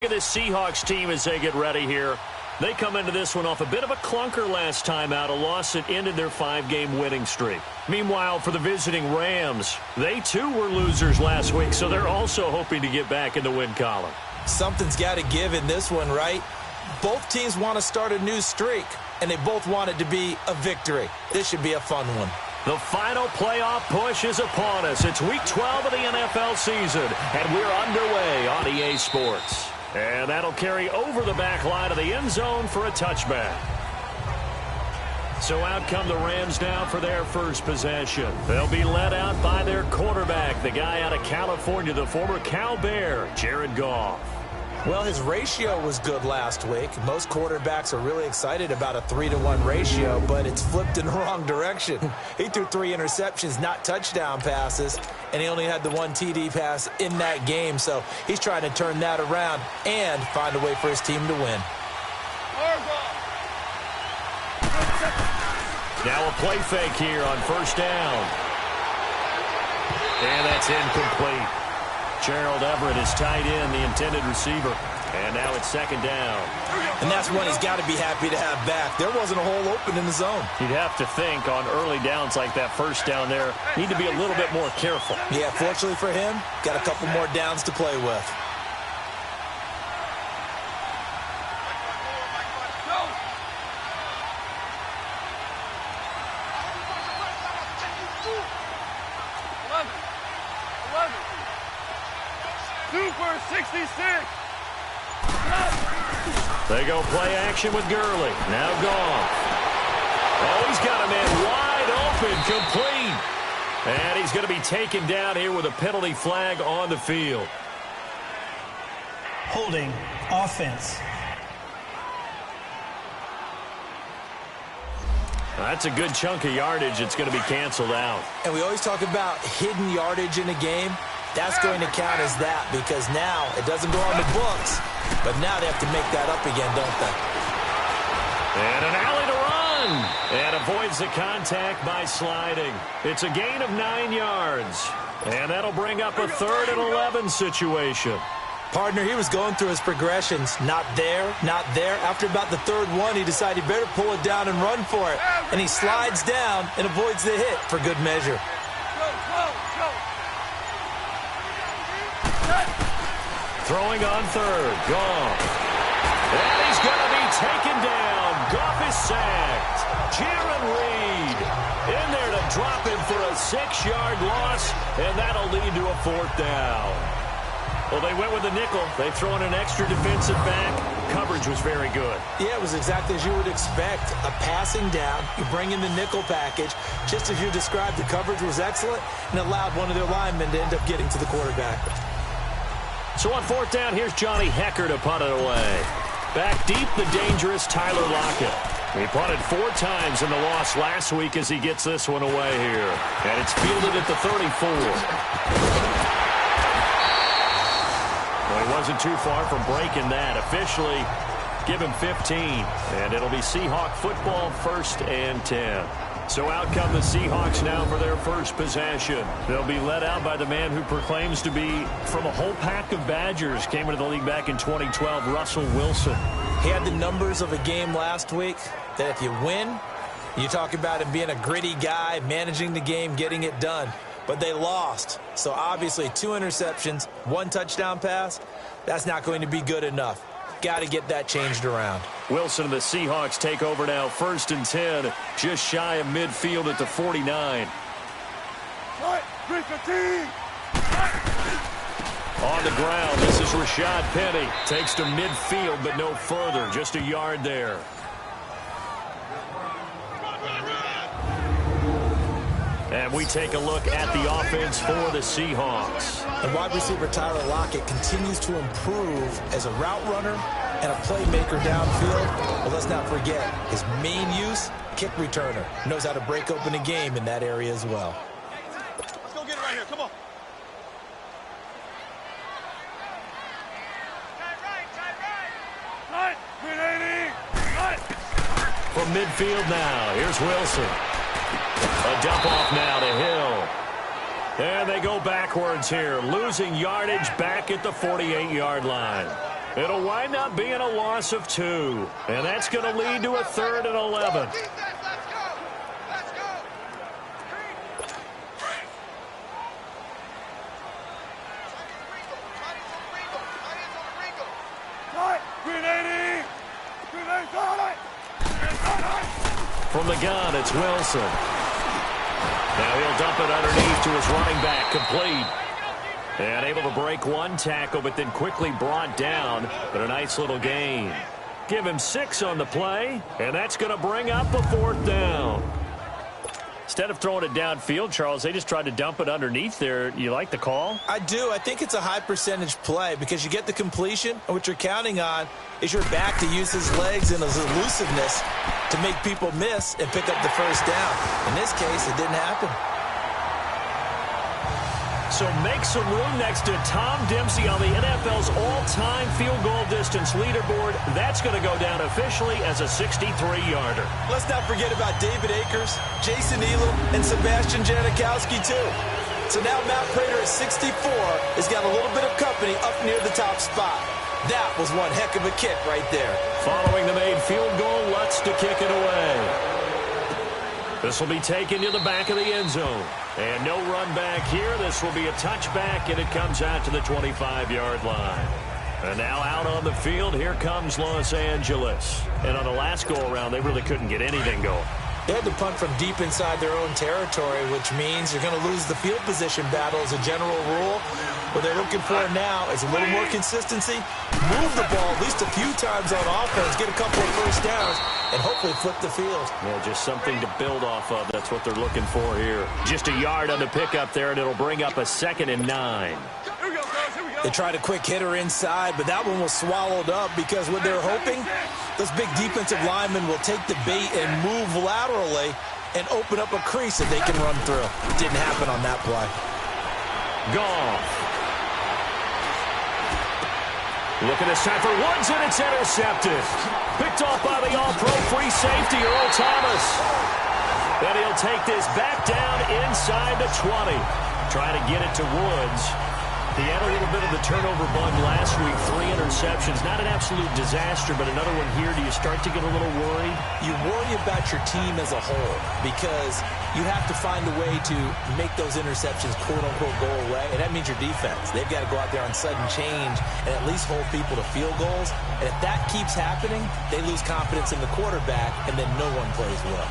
of this Seahawks team as they get ready here. They come into this one off a bit of a clunker last time out, a loss that ended their 5-game winning streak. Meanwhile, for the visiting Rams, they too were losers last week, so they're also hoping to get back in the win column. Something's got to give in this one, right? Both teams want to start a new streak, and they both want it to be a victory. This should be a fun one. The final playoff push is upon us. It's Week 12 of the NFL season, and we're underway on EA Sports. And that'll carry over the back line of the end zone for a touchback. So out come the Rams now for their first possession. They'll be led out by their quarterback, the guy out of California, the former Cal Bear, Jared Goff. Well, his ratio was good last week. Most quarterbacks are really excited about a 3-to-1 ratio, but it's flipped in the wrong direction. He threw 3 interceptions, not touchdown passes, and he only had the 1 TD pass in that game. So he's trying to turn that around and find a way for his team to win. Now a play fake here on first down. And that's incomplete. Gerald Everett is tied in, the intended receiver. And now it's second down. And that's one he's got to be happy to have back. There wasn't a hole open in the zone. You'd have to think on early downs like that first down there, need to be a little bit more careful. Yeah, fortunately for him, got a couple more downs to play with. They go play action with Gurley. Now Goff. Oh, he's got a man wide open, complete. And he's going to be taken down here with a penalty flag on the field. Holding offense. That's a good chunk of yardage. It's going to be canceled out. And we always talk about hidden yardage in a game. That's going to count as that because now it doesn't go on the books, but now they have to make that up again, don't they? And an alley to run. And avoids the contact by sliding. It's a gain of 9 yards. And that'll bring up a 3rd and 11 situation. Partner, he was going through his progressions. Not there, not there. After about the 3rd one, he decided he better pull it down and run for it. And he slides down and avoids the hit for good measure. Throwing on 3rd, Goff. And he's going to be taken down. Goff is sacked. Jaron Reed in there to drop him for a 6-yard loss, and that'll lead to a 4th down. Well, they went with the nickel. They throw in an extra defensive back. Coverage was very good. Yeah, it was exactly as you would expect. A passing down. You bring in the nickel package. Just as you described, the coverage was excellent and allowed one of their linemen to end up getting to the quarterback. So on 4th down, here's Johnny Hecker to punt it away. Back deep, the dangerous Tyler Lockett. He punted 4 times in the loss last week as he gets this one away here. And it's fielded at the 34. Well, he wasn't too far from breaking that. Officially, give him 15. And it'll be Seahawk football, 1st and 10. So out come the Seahawks now for their first possession. They'll be led out by the man who proclaims to be from a whole pack of Badgers. Came into the league back in 2012, Russell Wilson. He had the numbers of a game last week that if you win, you talk about him being a gritty guy, managing the game, getting it done. But they lost. So obviously 2 interceptions, 1 touchdown pass, that's not going to be good enough. Got to get that changed around. Wilson and the Seahawks take over now, 1st and 10, just shy of midfield at the 49. On the ground, this is Rashad Penny. Takes to midfield, but no further, just a yard there. And we take a look at the offense for the Seahawks. And wide receiver Tyler Lockett continues to improve as a route runner and a playmaker downfield. But let's not forget, his main use, kick returner. Knows how to break open a game in that area as well. Let's go get it right here. Come on. From midfield now, here's Wilson. A dump off now to Hill. And they go backwards here, losing yardage back at the 48-yard line. It'll wind up being a loss of 2. And that's going to lead to a 3rd and 11. From the gun, it's Wilson. Now he'll dump it underneath to his running back, complete. And able to break one tackle, but then quickly brought down. But a nice little gain. Give him 6 on the play, and that's going to bring up a 4th down. Instead of throwing it downfield, Charles, they just tried to dump it underneath there. You like the call? I do. I think it's a high percentage play because you get the completion, and what you're counting on is your back to use his legs and his elusiveness to make people miss and pick up the 1st down. In this case, it didn't happen. So make some room next to Tom Dempsey on the NFL's all-time field goal distance leaderboard. That's going to go down officially as a 63-yarder. Let's not forget about David Akers, Jason Elam, and Sebastian Janikowski, too. So now Matt Prater at 64 has got a little bit of company up near the top spot. That was one heck of a kick right there. Following the made field goal, Lutz to kick it away. This will be taken to the back of the end zone. And no run back here. This will be a touchback, and it comes out to the 25-yard line. And now out on the field, here comes Los Angeles. And on the last go-around, they really couldn't get anything going. They had to punt from deep inside their own territory, which means you're going to lose the field position battle as a general rule. What they're looking for now is a little more consistency, move the ball at least a few times on offense, get a couple of 1st downs, and hopefully flip the field. Yeah, just something to build off of. That's what they're looking for here. Just a yard on the pickup there, and it'll bring up a 2nd and 9. They tried a quick hitter inside, but that one was swallowed up because what they're hoping, those big defensive linemen will take the bait and move laterally and open up a crease that they can run through. Didn't happen on that play. Goff. Looking this time for Woods, and it's intercepted. Picked off by the all-pro free safety, Earl Thomas. And he'll take this back down inside the 20. Trying to get it to Woods. He had a little bit of the turnover bug last week. 3 interceptions. Not an absolute disaster, but another one here. Do you start to get a little worried? You worry about your team as a whole because you have to find a way to make those interceptions, quote-unquote, go away. And that means your defense. They've got to go out there on sudden change and at least hold people to field goals. And if that keeps happening, they lose confidence in the quarterback, and then no one plays well.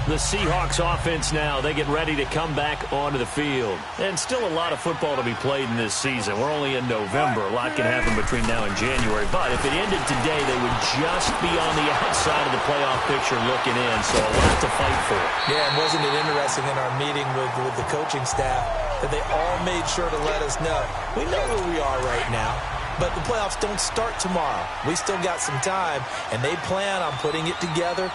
The Seahawks offense now, they get ready to come back onto the field. And still a lot of football to be played in this season. We're only in November. A lot can happen between now and January. But if it ended today, they would just be on the outside of the playoff picture looking in. So a lot to fight for. Yeah, and wasn't it interesting in our meeting with the coaching staff that they all made sure to let us know, we know where we are right now, but the playoffs don't start tomorrow. We still got some time, and they plan on putting it together,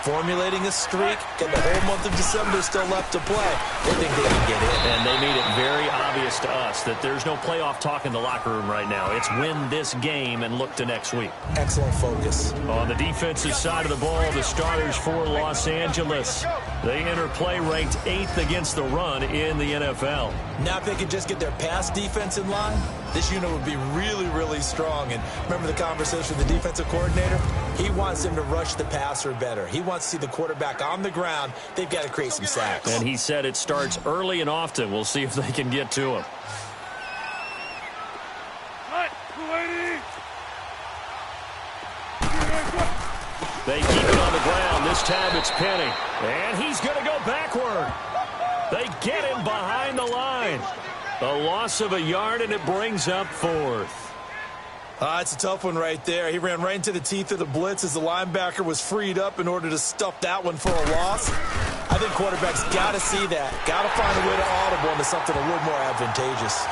formulating a streak, got the whole month of December still left to play. They think they can get in. And they made it very obvious to us that there's no playoff talk in the locker room right now. It's win this game and look to next week. Excellent focus. On the defensive side of the ball, the starters for Los Angeles. They enter play ranked 8th against the run in the NFL. Now if they could just get their pass defense in line, this unit would be really, really strong. And remember the conversation with the defensive coordinator? He wants them to rush the passer better. He wants to see the quarterback on the ground. They've got to create some sacks. And he said it starts early and often. We'll see if they can get to him. They keep it on the ground. This time it's Penny. And he's going to go backward. They get him behind the line. A loss of a yard, and it brings up 4th. It's a tough one right there. He ran right into the teeth of the blitz as the linebacker was freed up in order to stuff that one for a loss. I think quarterbacks got to see that. Got to find a way to audible into something a little more advantageous.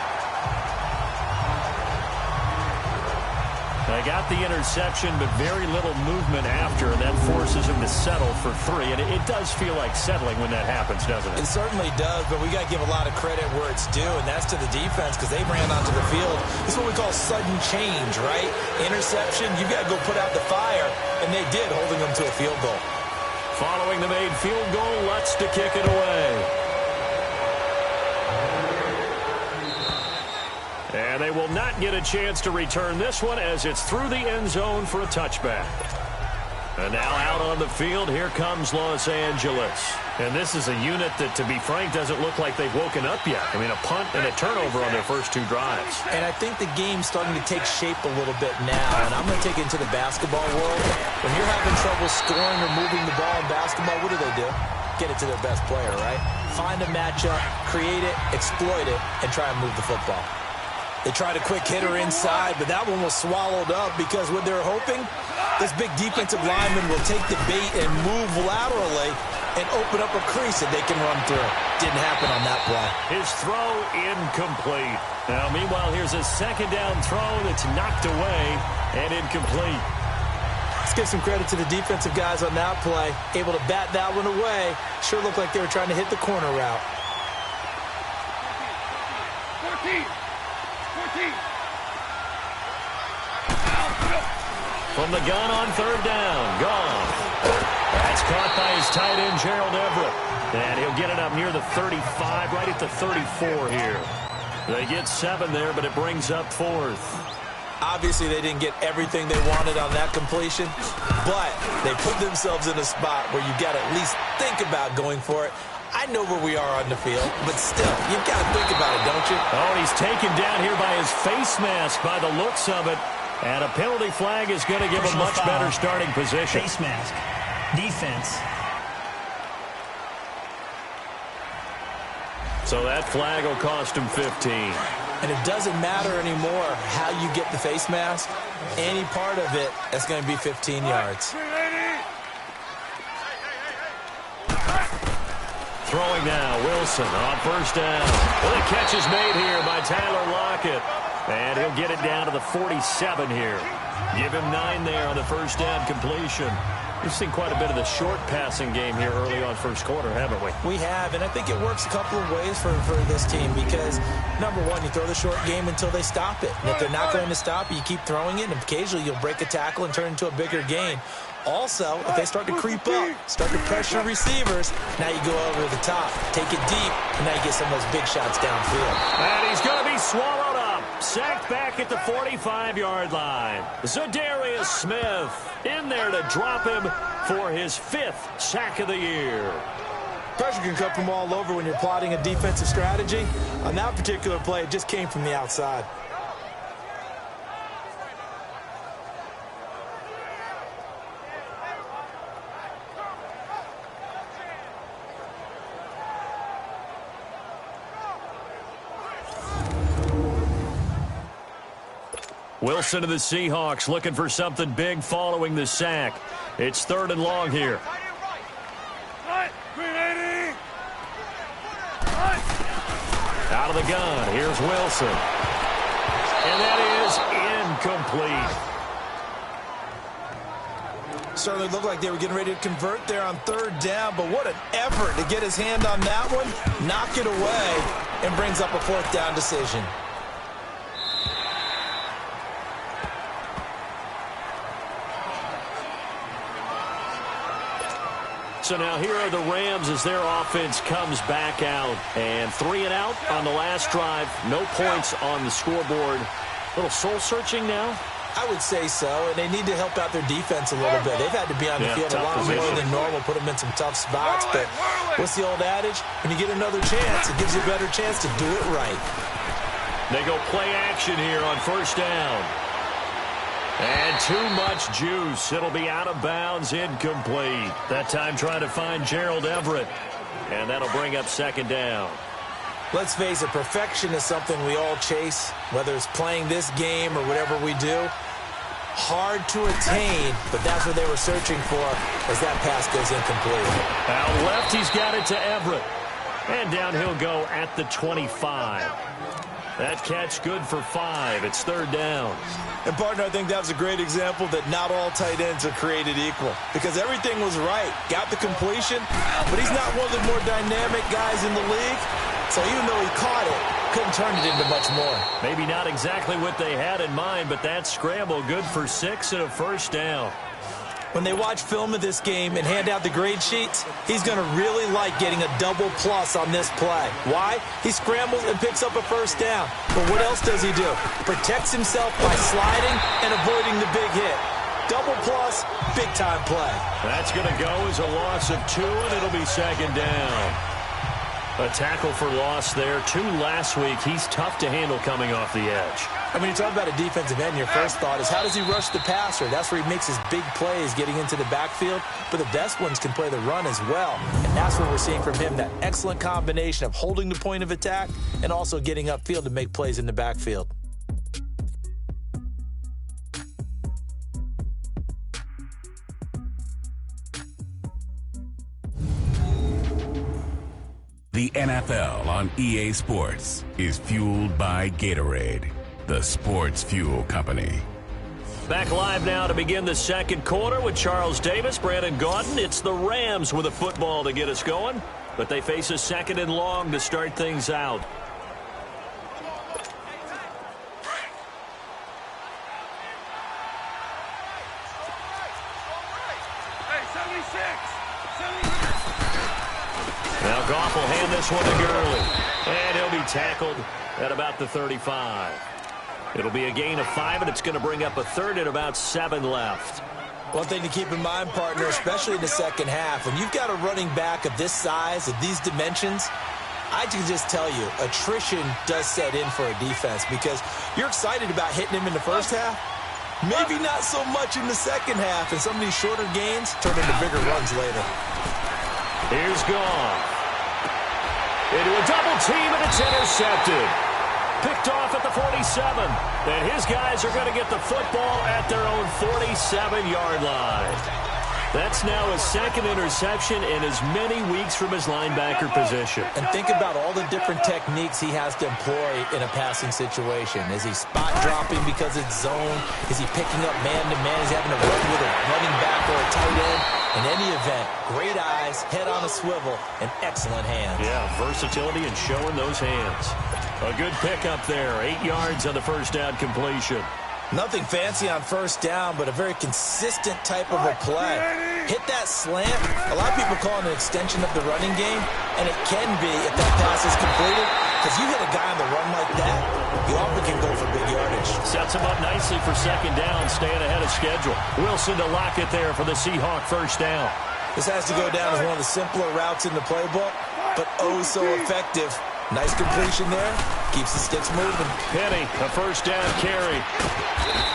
They got the interception, but very little movement after, and that forces him to settle for 3. And it does feel like settling when that happens, doesn't it? It certainly does, but we got to give a lot of credit where it's due, and that's to the defense because they ran onto the field. This is what we call sudden change, right? Interception, you got to go put out the fire, and they did, holding them to a field goal. Following the made field goal, Lutz to kick it away. And they will not get a chance to return this one as it's through the end zone for a touchback. And now out on the field, here comes Los Angeles. And this is a unit that, to be frank, doesn't look like they've woken up yet. I mean, a punt and a turnover on their first 2 drives. And I think the game's starting to take shape a little bit now. And I'm going to take it into the basketball world. When you're having trouble scoring or moving the ball in basketball, what do? Get it to their best player, right? Find a matchup, create it, exploit it, and try and move the football. They tried a quick hitter inside, but that one was swallowed up because what they're hoping, this big defensive lineman will take the bait and move laterally and open up a crease that they can run through. Didn't happen on that play. His throw incomplete. Now, meanwhile, here's a second down throw that's knocked away and incomplete. Let's give some credit to the defensive guys on that play. Able to bat that one away. Sure looked like they were trying to hit the corner route. 14. From the gun on third down. Gone. That's caught by his tight end, Gerald Everett. And he'll get it up near the 35, right at the 34 here. They get 7 there, but it brings up 4th. Obviously, they didn't get everything they wanted on that completion, but they put themselves in a spot where you got to at least think about going for it. I know where we are on the field, but still, you've got to think about it, don't you? Oh, he's taken down here by his face mask by the looks of it. And a penalty flag is going to give a much better starting position. Face mask. Defense. So that flag will cost him 15. And it doesn't matter anymore how you get the face mask. Any part of it, that's going to be 15 yards. Throwing now, Wilson on first down. Well, the catch is made here by Tyler Lockett. And he'll get it down to the 47 here. Give him 9 there on the first down completion. We've seen quite a bit of the short passing game here early on first quarter, haven't we? We have, and I think it works a couple of ways for this team because, number one, you throw the short game until they stop it. And if they're not going to stop it, you keep throwing it, and occasionally you'll break a tackle and turn it into a bigger gain. Also, if they start to creep up, start to pressure receivers, now you go over the top, take it deep, and now you get some of those big shots downfield. And he's going to be swallowed up. Sacked back at the 45-yard line. Zadarius Smith in there to drop him for his 5th sack of the year. Pressure can come from all over when you're plotting a defensive strategy. On that particular play, it just came from the outside. Wilson of the Seahawks looking for something big following the sack. It's 3rd and long here. Out of the gun, here's Wilson. And that is incomplete. Certainly looked like they were getting ready to convert there on 3rd down, but what an effort to get his hand on that one, knock it away, and brings up a 4th down decision. So now here are the Rams as their offense comes back out. And 3 and out on the last drive. No points on the scoreboard. A little soul-searching now? I would say so, and they need to help out their defense a little bit. They've had to be on the field a lot more than normal, put them in some tough spots. But what's the old adage? When you get another chance, it gives you a better chance to do it right. They go play action here on first down. And too much juice. It'll be out of bounds, incomplete. That time trying to find Gerald Everett. And that'll bring up 2nd down. Let's face it, perfection is something we all chase, whether it's playing this game or whatever we do. Hard to attain, but that's what they were searching for as that pass goes incomplete. Out left, he's got it to Everett. And down he'll go at the 25. That catch good for 5. It's 3rd down. And, partner, I think that was a great example that not all tight ends are created equal because everything was right. Got the completion, but he's not one of the more dynamic guys in the league. So even though he caught it, couldn't turn it into much more. Maybe not exactly what they had in mind, but that scramble good for 6 and a first down. When they watch film of this game and hand out the grade sheets, he's going to really like getting a double plus on this play. Why? He scrambles and picks up a first down. But what else does he do? Protects himself by sliding and avoiding the big hit. Double plus, big-time play. That's going to go as a loss of 2, and it'll be second down. A tackle for loss there. 2 last week. He's tough to handle coming off the edge. And when you talk about a defensive end, your first thought is, how does he rush the passer? That's where he makes his big plays getting into the backfield. But the best ones can play the run as well. And that's what we're seeing from him, that excellent combination of holding the point of attack and also getting upfield to make plays in the backfield. The NFL on EA Sports is fueled by Gatorade, the sports fuel company. Back live now to begin the second quarter with Charles Davis, Brandon Gaudin. It's the Rams with a football to get us going, but they face a 2nd and long to start things out. Now Goff will hand this one to Gurley. And he'll be tackled at about the 35. It'll be a gain of 5, and it's going to bring up a 3rd and about 7 left. One thing to keep in mind, partner, especially in the second half, when you've got a running back of this size, of these dimensions, I can just tell you, attrition does set in for a defense because you're excited about hitting him in the first half. Maybe not so much in the second half, and some of these shorter gains turn into bigger runs later. Here's Goff. Into a double team, and it's intercepted. Picked off at the 47. And his guys are going to get the football at their own 47-yard line. That's now his 2nd interception in as many weeks from his linebacker position. And think about all the different techniques he has to employ in a passing situation. Is he spot dropping because it's zone? Is he picking up man-to-man? Is he having to run with a running back or a tight end? In any event, great eyes, head on a swivel, and excellent hands. Yeah, versatility and showing those hands. A good pickup there. 8 yards on the first down completion. Nothing fancy on first down, but a very consistent type of a play. Hit that slant. A lot of people call it an extension of the running game, and it can be if that pass is completed, because you hit a guy on the run like that, you often can go for big yardage. Sets him up nicely for second down, staying ahead of schedule. Wilson to lock it there for the Seahawks first down. This has to go down as one of the simpler routes in the playbook, but oh so effective. Nice completion there. Keeps the sticks moving. Penny, a first down carry.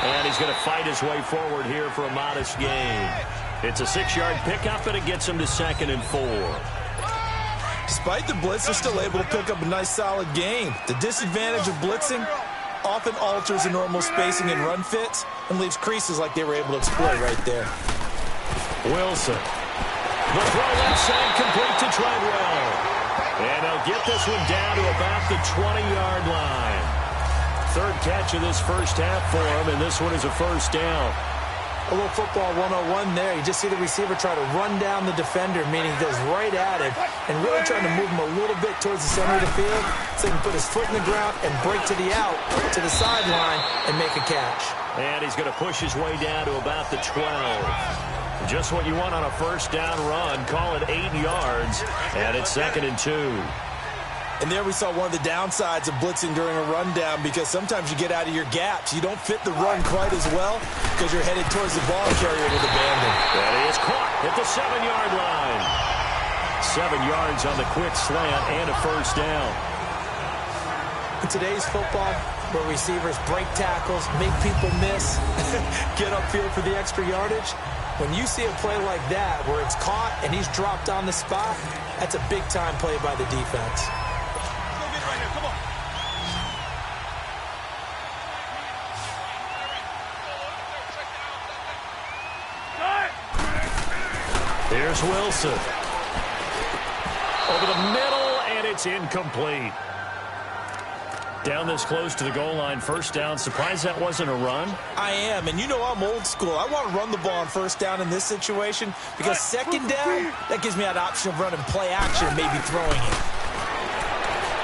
And he's going to fight his way forward here for a modest gain. It's a 6-yard pickup, and it gets him to 2nd and 4. Despite the blitz, they're still able to pick up a nice, solid gain. The disadvantage of blitzing often alters the normal spacing and run fits and leaves creases like they were able to exploit right there. Wilson. The throw left side complete to Treadwell. And they'll get this one down to about the 20-yard line. 3rd catch of this first half for him, and this one is a first down. A little football 101 there. You just see the receiver try to run down the defender, meaning he goes right at him and really trying to move him a little bit towards the center of the field so he can put his foot in the ground and break to the out, to the sideline, and make a catch. And he's going to push his way down to about the 12. Just what you want on a first down run. Call it 8 yards, and it's 2nd and 2. And there we saw one of the downsides of blitzing during a rundown because sometimes you get out of your gaps. You don't fit the run quite as well because you're headed towards the ball carrier with abandon. And he is caught at the 7-yard line. 7 yards on the quick slant and a first down. In today's football, where receivers break tackles, make people miss, get upfield for the extra yardage, when you see a play like that where it's caught and he's dropped on the spot, that's a big-time play by the defense. Here's Wilson. Over the middle, and it's incomplete. Down this close to the goal line, first down. Surprised that wasn't a run? I am, and you know I'm old school. I want to run the ball on first down in this situation because second down, that gives me that option of running play action and maybe throwing it.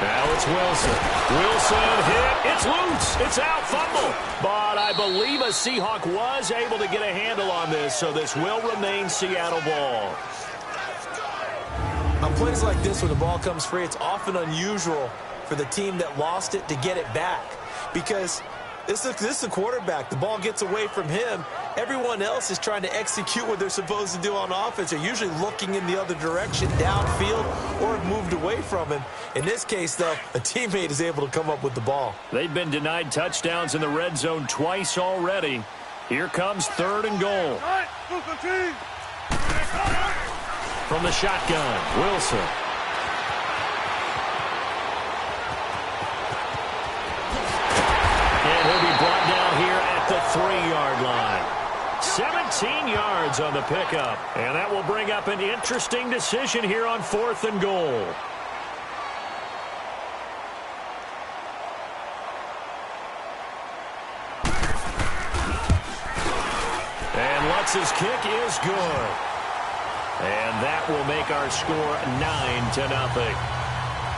Now it's Wilson. Wilson hit. It's loose. It's out. Fumble. But I believe the Seahawk was able to get a handle on this, so this will remain Seattle ball. On plays like this, when the ball comes free, it's often unusual for the team that lost it to get it back. Because this is a quarterback. The ball gets away from him. Everyone else is trying to execute what they're supposed to do on offense. They're usually looking in the other direction, downfield, or moved away from him. In this case, though, a teammate is able to come up with the ball. They've been denied touchdowns in the red zone twice already. Here comes 3rd and goal. From the shotgun, Wilson. And he'll be brought down here at the 3-yard line. 17 yards on the pickup. And that will bring up an interesting decision here on 4th and goal. And Lutz's kick is good. And that will make our score 9-0.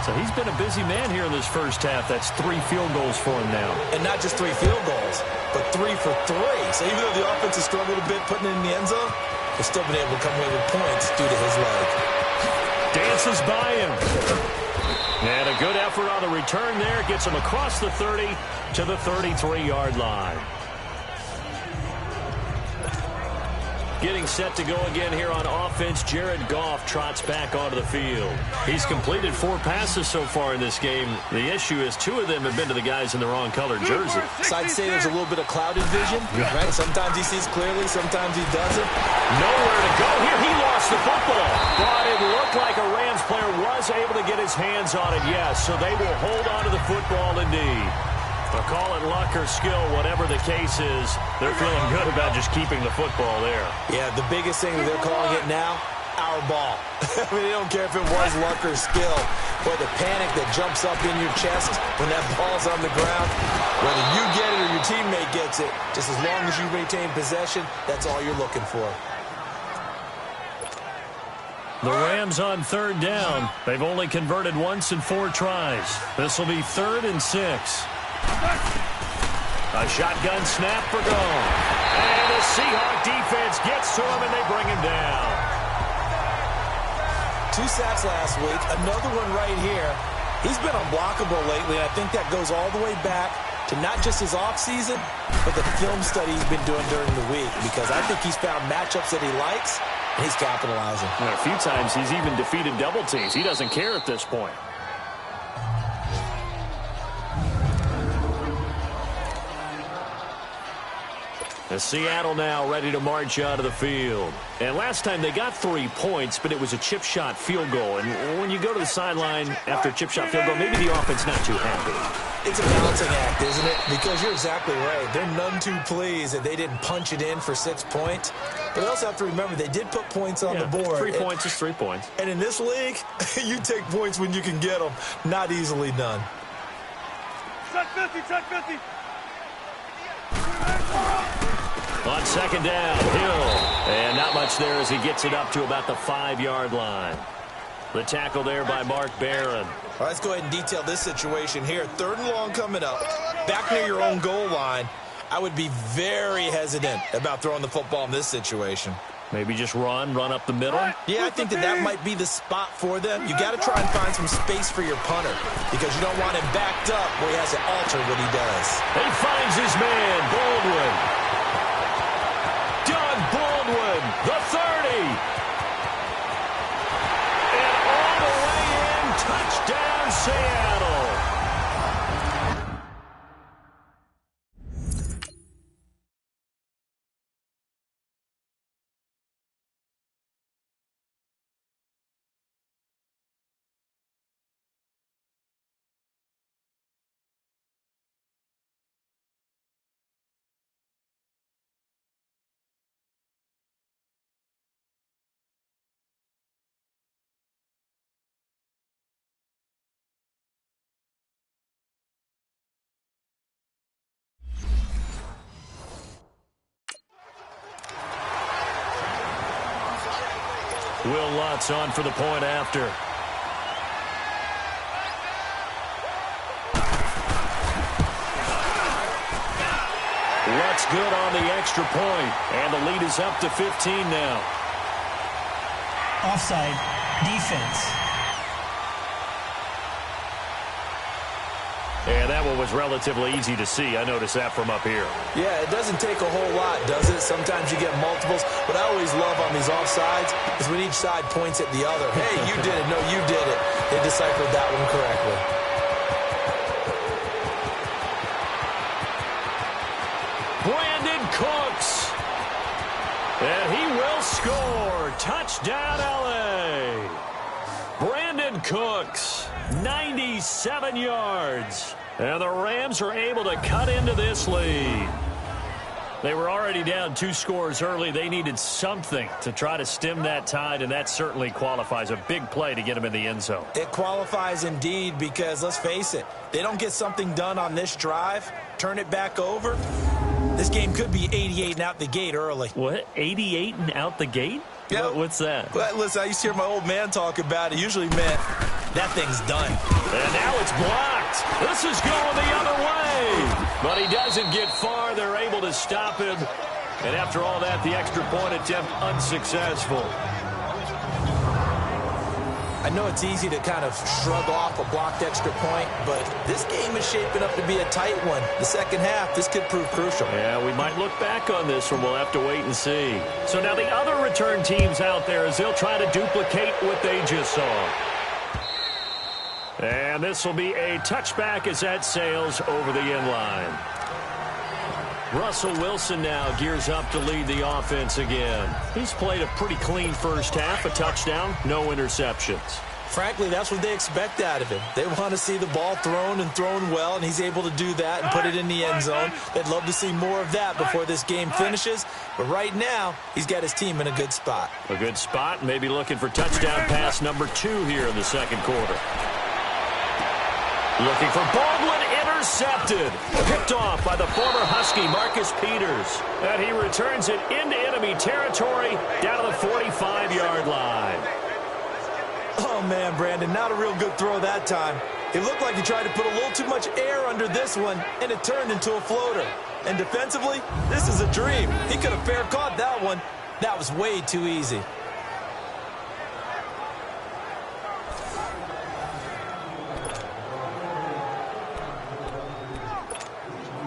So he's been a busy man here in this first half. That's 3 field goals for him now. And not just 3 field goals, but 3 for 3. So even though the offense has struggled a bit putting it in the end zone, they've still been able to come away with points due to his leg. Dances by him. And a good effort on the return there. Gets him across the 30 to the 33-yard line. Getting set to go again here on offense, Jared Goff trots back onto the field. He's completed 4 passes so far in this game. The issue is 2 of them have been to the guys in the wrong colored jersey. So I'd say there's a little bit of clouded vision, right? Sometimes he sees clearly, sometimes he doesn't. Nowhere to go here. He lost the football. But it looked like a Rams player was able to get his hands on it, yes. So they will hold on to the football indeed. But call it luck or skill, whatever the case is, they're feeling good about just keeping the football there. Yeah, the biggest thing that they're calling it now, our ball. I mean, they don't care if it was luck or skill. But the panic that jumps up in your chest when that ball's on the ground, whether you get it or your teammate gets it, just as long as you maintain possession, that's all you're looking for. The Rams on 3rd down. They've only converted once in 4 tries. This will be 3rd and 6. A shotgun snap for goal. And the Seahawk defense gets to him, and they bring him down. 2 sacks last week, another one right here. He's been unblockable lately, and I think that goes all the way back to not just his offseason, but the film study he's been doing during the week, because I think he's found matchups that he likes, and he's capitalizing. And a few times he's even defeated double teams. He doesn't care at this point. And Seattle now ready to march out of the field. And last time they got 3 points, but it was a chip shot field goal. And when you go to the sideline after a chip shot field goal, maybe the offense not too happy. It's a balancing act, isn't it? Because you're exactly right. They're none too pleased that they didn't punch it in for 6 points. But they also have to remember they did put points on the board. 3 points is 3 points. And in this league, you take points when you can get them. Not easily done. Check 50, check 50. On 2nd down, Hill. And not much there as he gets it up to about the 5-yard line. The tackle there by Mark Barron. All right, let's go ahead and detail this situation here. 3rd and long coming up. Back near your own goal line. I would be very hesitant about throwing the football in this situation. Maybe just run up the middle? Yeah, I think that might be the spot for them. You got to try and find some space for your punter because you don't want him backed up where he has to alter what he does. He finds his man, Baldwin. Doug Baldwin, the 30. And all the way in, touchdown Seattle. Will Lutz on for the point after. What's good on the extra point? And the lead is up to 15 now. Offside. Defense. And that one was relatively easy to see. I noticed that from up here. Yeah, it doesn't take a whole lot, does it? Sometimes you get multiples. What I always love on these offsides is when each side points at the other. Hey, you did it. No, you did it. They deciphered that one correctly. Brandon Cooks. And he will score. Touchdown, L.A. Brandon Cooks, 97 yards. And the Rams are able to cut into this lead. They were already down 2 scores early. They needed something to try to stem that tide, and that certainly qualifies. A big play to get them in the end zone. It qualifies indeed because, let's face it, they don't get something done on this drive, turn it back over, this game could be 88 and out the gate early. What? 88 and out the gate? Yeah. What's that? But listen, I used to hear my old man talk about it. Usually meant that thing's done. And now it's blocked. This is going the other way. But he doesn't get far. They're able to stop him. And after all that, the extra point attempt unsuccessful. I know it's easy to kind of shrug off a blocked extra point, but this game is shaping up to be a tight one. The second half, this could prove crucial. Yeah, we might look back on this one. We'll have to wait and see. So now the other return teams out there as they'll try to duplicate what they just saw. And this will be a touchback as that sails over the end line. Russell Wilson now gears up to lead the offense again. He's played a pretty clean first half, a touchdown, no interceptions. Frankly, that's what they expect out of him. They want to see the ball thrown and thrown well, and he's able to do that and put it in the end zone. They'd love to see more of that before this game finishes. But right now, he's got his team in a good spot. A good spot, maybe looking for touchdown pass number 2 here in the second quarter. Looking for Baldwin, intercepted. Picked off by the former Husky, Marcus Peters. And he returns it into enemy territory down to the 45-yard line. Oh, man, Brandon, not a real good throw that time. It looked like he tried to put a little too much air under this one, and it turned into a floater. And defensively, this is a dream. He could have fair caught that one. That was way too easy.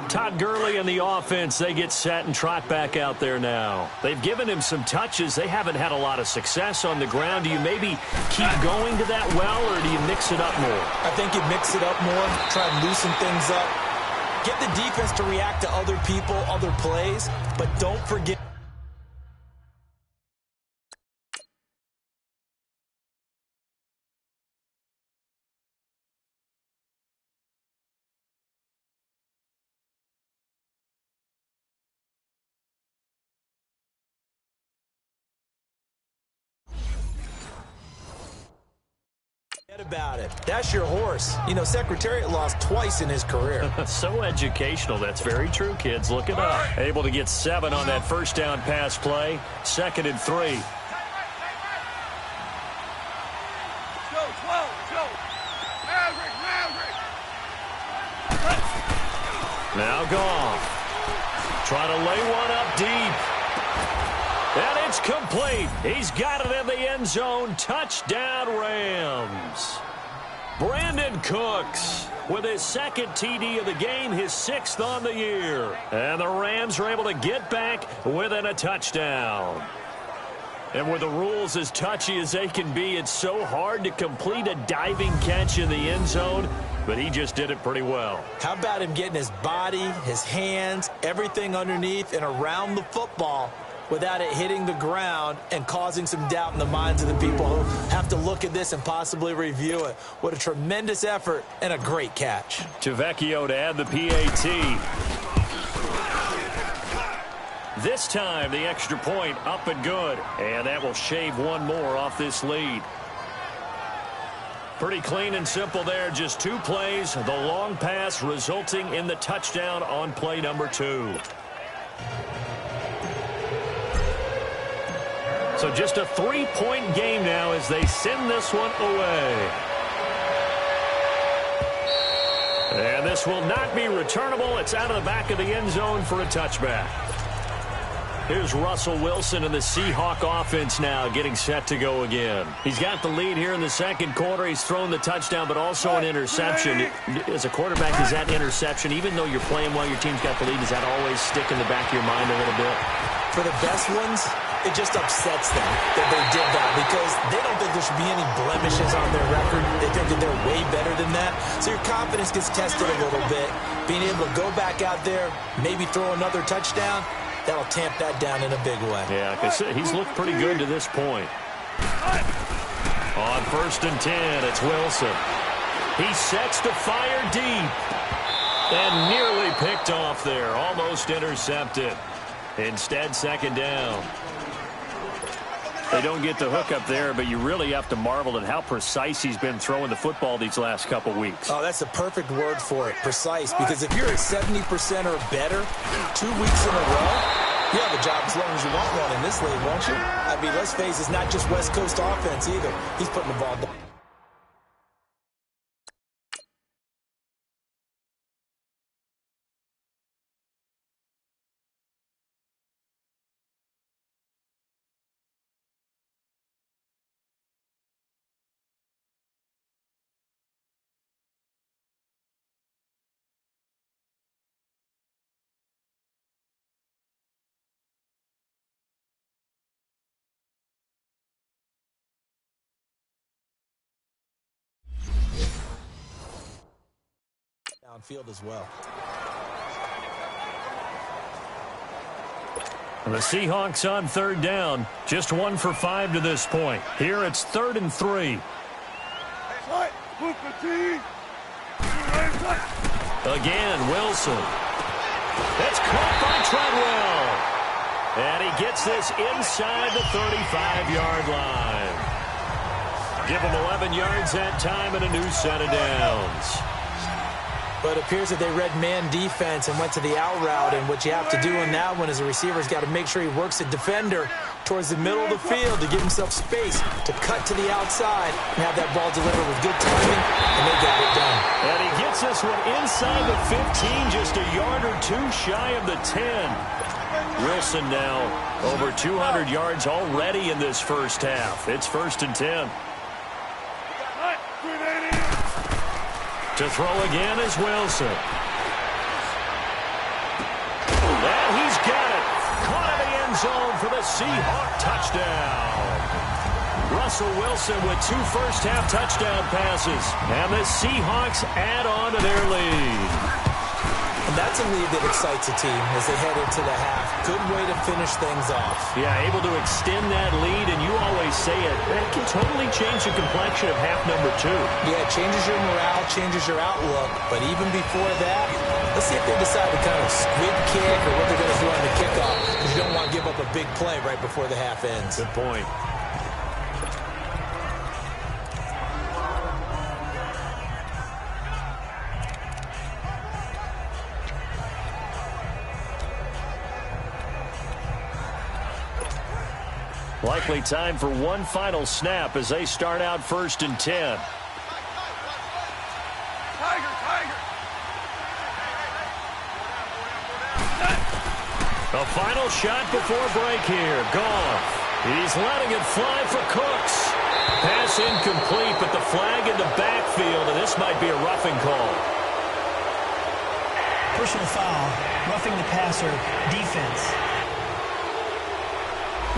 Todd Gurley and the offense, they get set and trot back out there now. They've given him some touches. They haven't had a lot of success on the ground. Do you maybe keep going to that well, or do you mix it up more? I think you mix it up more, try and loosen things up. Get the defense to react to other people, other plays, but don't forget. About it. That's your horse. You know, Secretariat lost twice in his career. So educational. That's very true, kids. Look it up. Able to get 7 on that first down pass play. 2nd and 3. Go, 12, go. Maverick. Now gone. Try to lay one up deep. And it's complete. He's got it in the end zone. Touchdown, Rams. Brandon Cooks with his 2nd TD of the game, his 6th on the year. And the Rams are able to get back within a touchdown. And with the rules as touchy as they can be, it's so hard to complete a diving catch in the end zone, but he just did it pretty well. How about him getting his body, his hands, everything underneath and around the football without it hitting the ground and causing some doubt in the minds of the people who have to look at this and possibly review it. What a tremendous effort and a great catch. Tavecchio to add the PAT. This time, the extra point up and good. And that will shave one more off this lead. Pretty clean and simple there. Just 2 plays. The long pass resulting in the touchdown on play number 2. So just a 3-point game now as they send this one away. And this will not be returnable. It's out of the back of the end zone for a touchback. Here's Russell Wilson and the Seahawk offense now getting set to go again. He's got the lead here in the second quarter. He's thrown the touchdown, but also an interception. As a quarterback, is that interception, even though you're playing while your team's got the lead, does that always stick in the back of your mind a little bit? For the best ones, it just upsets them that they did that because they don't think there should be any blemishes on their record. They think that they're way better than that. So your confidence gets tested a little bit. Being able to go back out there, maybe throw another touchdown, that'll tamp that down in a big way. Yeah, because he's looked pretty good to this point. On 1st and 10, it's Wilson. He sets to fire deep. And nearly picked off there. Almost intercepted. Instead, second down. They don't get the hook up there, but you really have to marvel at how precise he's been throwing the football these last couple weeks. Oh, that's a perfect word for it, precise. Because if you're at 70% or better 2 weeks in a row, you have a job as long as you want one in this league, won't you? I mean, let's face it, it's not just West Coast offense either. He's putting the ball down. Downfield as well. The Seahawks on 3rd down. Just 1 for 5 to this point. Here it's 3rd and 3. Again, Wilson. That's caught by Treadwell. And he gets this inside the 35-yard line. Give him 11 yards that time and a new set of downs. But it appears that they read man defense and went to the out route. And what you have to do in that one is a receiver's got to make sure he works the defender towards the middle of the field to give himself space to cut to the outside and have that ball delivered with good timing, and they got it done. And he gets this one inside the 15, just a yard or two shy of the 10. Wilson now over 200 yards already in this first half. It's 1st and 10. To throw again is Wilson. And he's got it. Caught in the end zone for the Seahawk touchdown. Russell Wilson with 2 first-half touchdown passes. And the Seahawks add on to their lead. And that's a lead that excites a team as they head into the half. Good way to finish things off. Yeah, able to extend that lead, and you always say it, that can totally change the complexion of half number 2. Yeah, it changes your morale, changes your outlook. But even before that, let's see if they decide to kind of squib kick or what they're going to do on the kickoff, because you don't want to give up a big play right before the half ends. Good point. Likely time for one final snap as they start out 1st and 10. A final shot before break here. Goff. He's letting it fly for Cooks. Pass incomplete, but the flag in the backfield, and this might be a roughing call. Personal foul, roughing the passer, defense.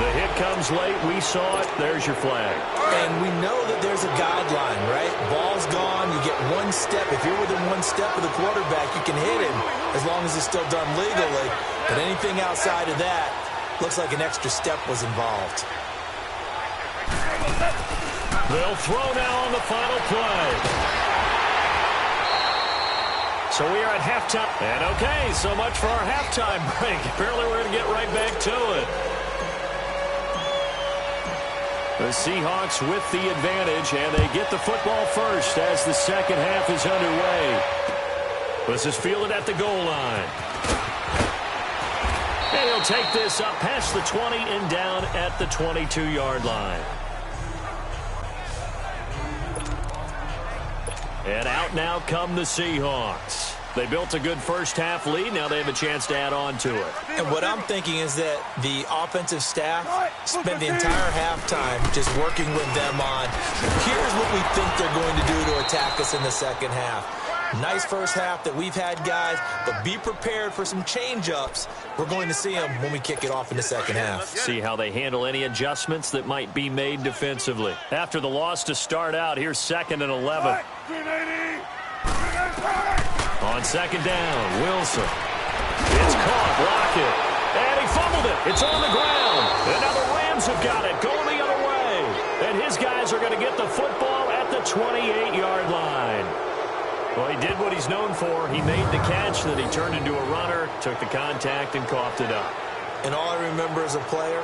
The hit comes late. We saw it. There's your flag. And we know that there's a guideline, right? Ball's gone. You get 1 step. If you're within 1 step of the quarterback, you can hit him as long as it's still done legally. But anything outside of that looks like an extra step was involved. They'll throw now on the final play. So we are at halftime. And okay, so much for our halftime break. Apparently we're going to get right back to it. The Seahawks with the advantage, and they get the football first as the second half is underway. This is fielded at the goal line. And he'll take this up past the 20 and down at the 22-yard line. And out now come the Seahawks. They built a good first-half lead. Now they have a chance to add on to it. And what I'm thinking is that the offensive staff spent the entire halftime just working with them on, here's what we think they're going to do to attack us in the second half. Nice first half that we've had, guys, but be prepared for some change-ups. We're going to see them when we kick it off in the second half. See how they handle any adjustments that might be made defensively. After the loss to start out, here's 2nd and 11. On second down, Wilson. It's caught, Lockett. And he fumbled it. It's on the ground. And now the Rams have got it, going the other way. And his guys are going to get the football at the 28-yard line. Well, he did what he's known for. He made the catch, then he turned into a runner, took the contact, and coughed it up. And all I remember as a player,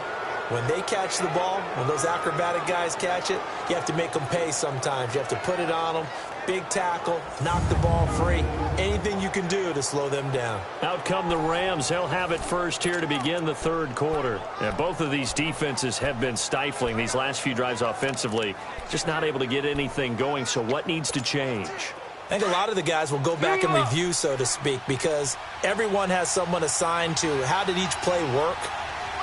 when they catch the ball, when those acrobatic guys catch it, you have to make them pay sometimes. You have to put it on them. Big tackle, knock the ball free. Anything you can do to slow them down. Out come the Rams. They'll have it first here to begin the third quarter. And both of these defenses have been stifling these last few drives offensively. Just not able to get anything going. So what needs to change? I think a lot of the guys will go back and review, so to speak, because everyone has someone assigned to how did each play work.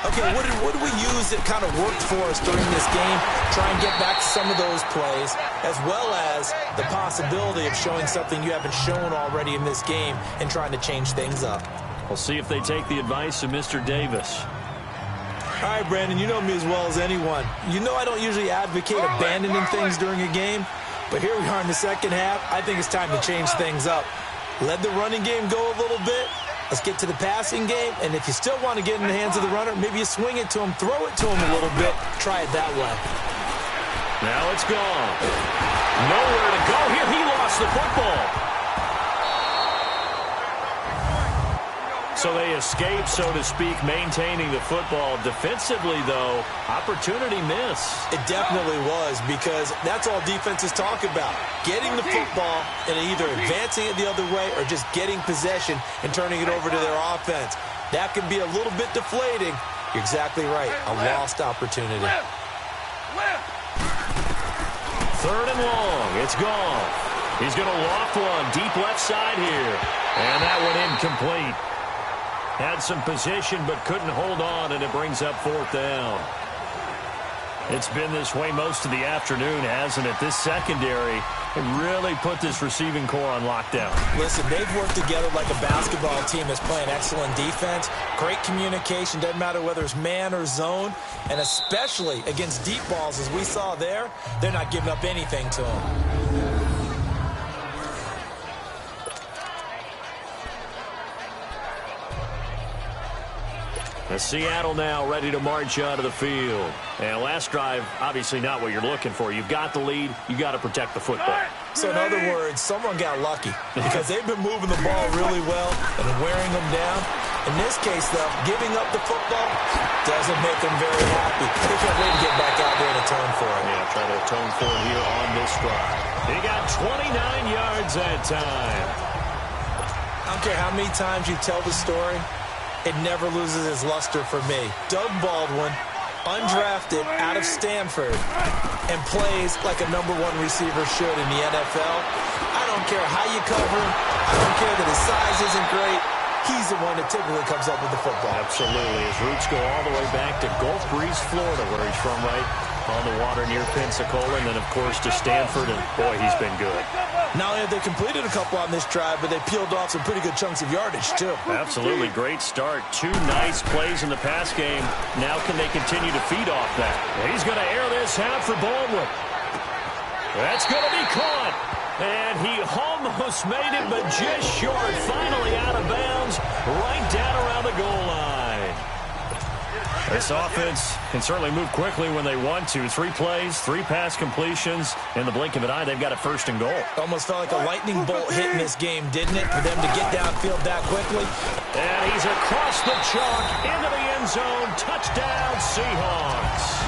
Okay, what did we use that kind of worked for us during this game? Try and get back to some of those plays, as well as the possibility of showing something you haven't shown already in this game and trying to change things up. We'll see if they take the advice of Mr. Davis. All right, Brandon, you know me as well as anyone. You know I don't usually advocate abandoning things during a game, but here we are in the second half. I think it's time to change things up. Let the running game go a little bit. Let's get to the passing game, and if you still want to get in the hands of the runner, maybe you swing it to him, throw it to him a little bit, try it that way. Now it's gone. Nowhere to go here. He lost the football. So they escape, so to speak, maintaining the football. Defensively, though, opportunity miss. It definitely was, because that's all defenses talk about. Getting the football and either advancing it the other way or just getting possession and turning it over to their offense. That can be a little bit deflating. You're exactly right. A lost opportunity. Third and long. It's gone. He's going to loft one deep left side here. And that one incomplete. Had some position but couldn't hold on, and it brings up fourth down. It's been this way most of the afternoon, hasn't it? This secondary really put this receiving core on lockdown. Listen, they've worked together like a basketball team that's playing excellent defense. Great communication, doesn't matter whether it's man or zone. And especially against deep balls, as we saw there, they're not giving up anything to them. Seattle now ready to march out of the field. And last drive, obviously not what you're looking for. You've got the lead. You got to protect the football. So in other words, someone got lucky because they've been moving the ball really well and wearing them down. In this case, though, giving up the football doesn't make them very happy. They can't wait to get back out there and atone for it. Yeah, try to atone for it here on this drive. He got 29 yards that time. I don't care how many times you tell the story, it never loses its luster for me. Doug Baldwin, undrafted out of Stanford, and plays like a #1 receiver should in the NFL. I don't care how you cover him. I don't care that his size isn't great. He's the one that typically comes up with the football. Absolutely. His roots go all the way back to Gulf Breeze, Florida, where he's from, right on the water near Pensacola, and then, of course, to Stanford, and, boy, he's been good. Not only have they completed a couple on this drive, but they peeled off some pretty good chunks of yardage, too. Absolutely. Great start. 2 nice plays in the pass game. Now can they continue to feed off that? He's going to air this out for Baldwin. That's going to be caught. And he almost made it, but just short. Finally out of bounds, right down around the goal line. This offense can certainly move quickly when they want to. 3 plays, 3 pass completions. In the blink of an eye, they've got a 1st and goal. Almost felt like a lightning bolt hit in this game, didn't it, for them to get downfield that quickly? And he's across the chalk into the end zone. Touchdown, Seahawks.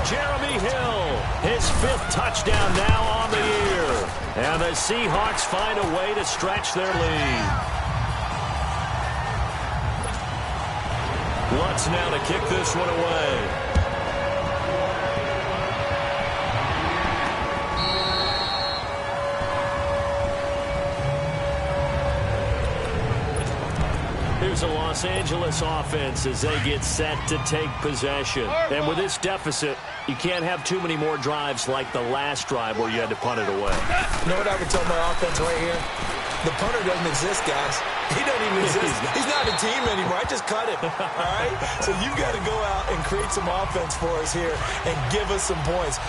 Jeremy Hill, his 5th touchdown now on the year. And the Seahawks find a way to stretch their lead. Lutz now to kick this one away. the Los Angeles offense as they get set to take possession. And with this deficit, you can't have too many more drives like the last drive where you had to punt it away. You know what I would tell my offense right here? The punter doesn't exist, guys. He doesn't even exist. He's not a team anymore. I just cut him, all right? So you've got to go out and create some offense for us here and give us some points.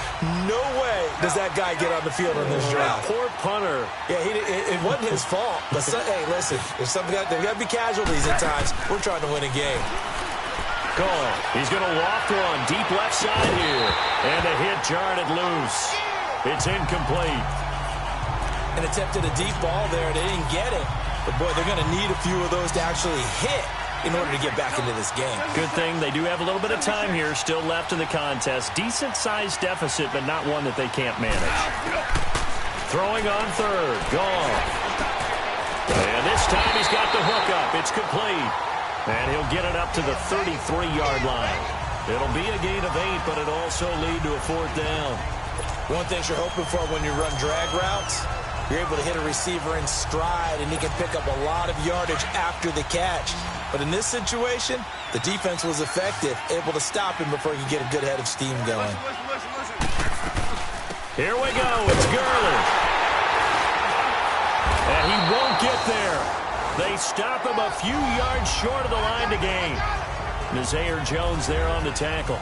No way does that guy get on the field on this drive. Poor punter. Yeah, it wasn't his fault. But, hey, listen, there's got to be casualties at times. We're trying to win a game. Cole, he's going to loft one deep left side here. And a hit jarred it loose. It's incomplete. And attempted a deep ball there. They didn't get it. But, boy, they're going to need a few of those to actually hit in order to get back into this game. Good thing they do have a little bit of time here still left in the contest. Decent-sized deficit, but not one that they can't manage. Throwing on third. Gone. And this time he's got the hook up. It's complete. And he'll get it up to the 33-yard line. It'll be a gain of 8, but it'll also lead to a fourth down. One thing you're hoping for when you run drag routes, you're able to hit a receiver in stride, and he can pick up a lot of yardage after the catch. But in this situation, the defense was effective, able to stop him before he could get a good head of steam going. Listen. Here we go. It's Gurley. And he won't get there. They stop him a few yards short of the line to gain. Nazaire Jones there on the tackle.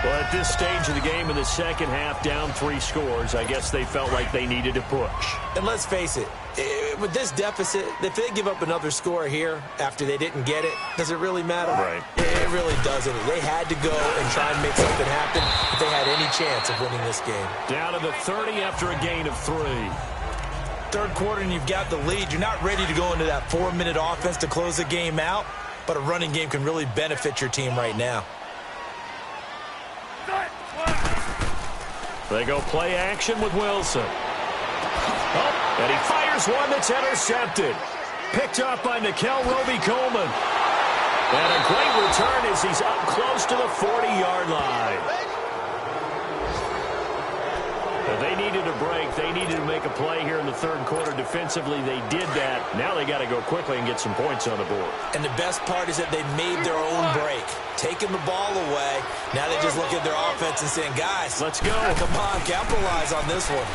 Well, at this stage of the game in the second half, down 3 scores, I guess they felt like they needed to push. And let's face it, with this deficit, if they give up another score here after they didn't get it, does it really matter? Right. It really doesn't. They had to go and try and make something happen if they had any chance of winning this game. Down to the 30 after a gain of 3. Third quarter and you've got the lead. You're not ready to go into that 4-minute offense to close the game out, but a running game can really benefit your team right now. They go play action with Wilson. Oh, and he fires one that's intercepted. Picked up by Nickel Roby-Coleman. And a great return as he's up close to the 40-yard line. They needed a break. They needed to make a play here in the third quarter. Defensively, they did that. Now they got to go quickly and get some points on the board. And the best part is that they made their own break. Taking the ball away. Now they just look at their offense and saying, guys, let's go. Come on, capitalize on this one.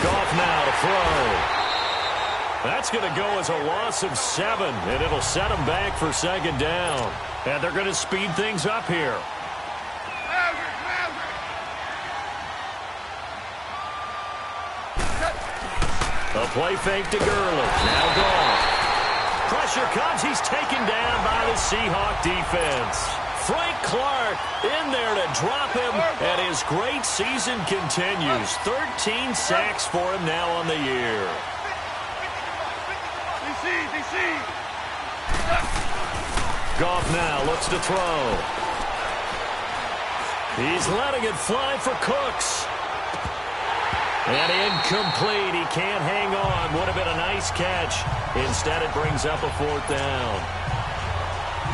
Goff now to throw. That's going to go as a loss of 7, and it'll set them back for second down. And they're going to speed things up here. A play fake to Gurley. Now gone. Pressure comes. He's taken down by the Seahawk defense. Frank Clark in there to drop him, and his great season continues. 13 sacks for him now on the year. DC. Goff now looks to throw. He's letting it fly for Cooks. And incomplete. He can't hang on. Would have been a nice catch. Instead, it brings up a fourth down.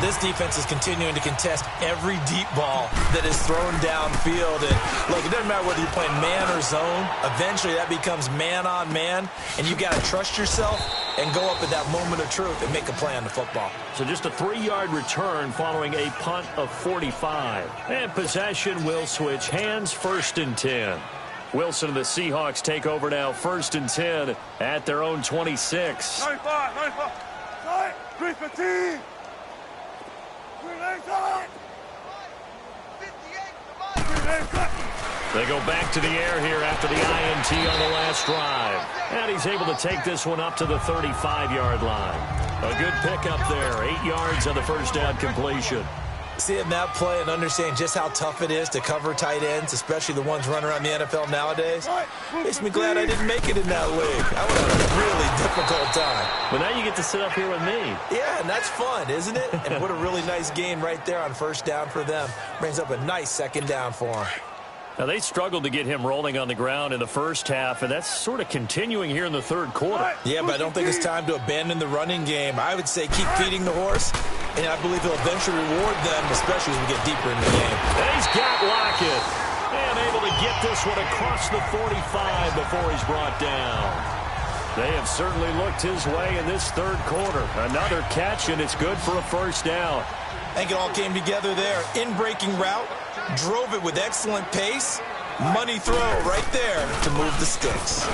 This defense is continuing to contest every deep ball that is thrown downfield. And look, it doesn't matter whether you're playing man or zone. Eventually, that becomes man on man. And you've got to trust yourself and go up at that moment of truth and make a play on the football. So just a 3-yard return following a punt of 45. And possession will switch hands, 1st and 10. Wilson and the Seahawks take over now, 1st and 10 at their own 26. 95. 315. They go back to the air here after the INT on the last drive. And he's able to take this one up to the 35-yard line. A good pickup there, 8 yards on the first down completion. Seeing that play and understanding just how tough it is to cover tight ends, especially the ones running around the NFL nowadays, makes me glad I didn't make it in that league. I would have a really difficult time. But now you get to sit up here with me. Yeah, and that's fun, isn't it? And what a really nice gain right there on 1st down for them. Brings up a nice 2nd down for them. Now, they struggled to get him rolling on the ground in the first half, and that's sort of continuing here in the third quarter. Yeah, but I don't think it's time to abandon the running game. I would say keep feeding the horse, and I believe he'll eventually reward them, especially as we get deeper in the game. And he's got Lockett, and able to get this one across the 45 before he's brought down. They have certainly looked his way in this third quarter. Another catch, and it's good for a first down. I think it all came together there. In-breaking route, drove it with excellent pace. Money throw right there to move the sticks.